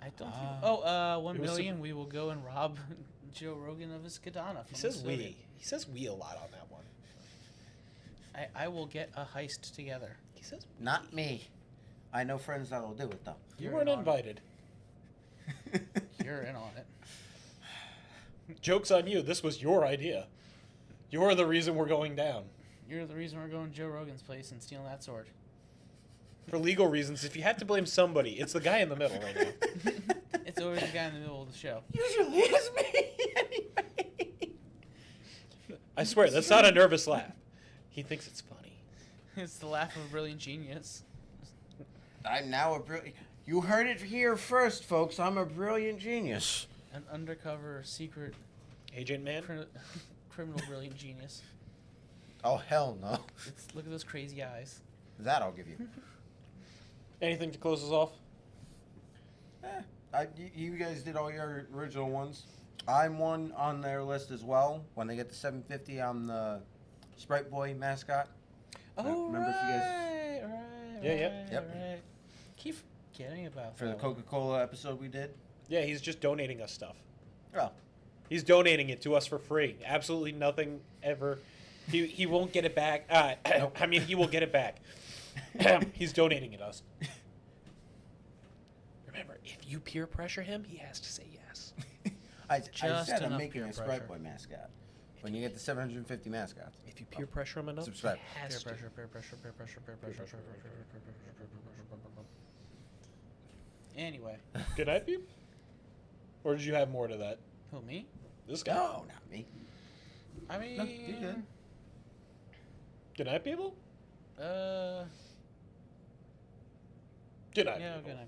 I don't think. Ah. 1 It was million. We will go and rob Joe Rogan of his katana. He from says his we. Soviet. He says we a lot on that one. I will get a heist together. He says Not me. I know friends that'll do it though. you You're weren't in on invited. it. You're in on it. Joke's on you. This was your idea. You're the reason we're going down. You're the reason we're going to Joe Rogan's place and stealing that sword. For legal reasons, if you have to blame somebody, it's the guy in the middle right now. It's always the guy in the middle of the show. Usually it's me anyway. I swear, that's not a nervous laugh. He thinks it's funny. It's the laugh of a brilliant genius. I'm now a brilliant. You heard it here first, folks. I'm a brilliant genius. An undercover, secret, Agent Man? criminal brilliant genius. Oh hell no. Look at those crazy eyes. That I'll give you. Anything to close us off? You guys did all your original ones. I'm one on their list as well. When they get to 750, I'm the Sprite Boy mascot. Oh, remember if you guys right. Yep. Right. Keep forgetting about for the that. Coca-Cola episode we did. Yeah, he's just donating us stuff. Oh, He's donating it to us for free. Absolutely nothing ever. He won't get it back. Nope. I mean, he will get it back. He's donating it us. Remember, if you peer pressure him, he has to say yes. I Just said I'm enough making peer a Sprite pressure. Boy mascot. When you get to 750 mascots. If you peer pressure him enough, Subscribe. he has Peer to. pressure, peer pressure, peer pressure, peer pressure, peer pressure, peer pressure, peer pressure. Anyway, Good night, Pete? Or did you have more to that? who, me? This guy? No, not me. I mean, No, you're good. Good night, people? Uh, Good night, yeah, people. good night.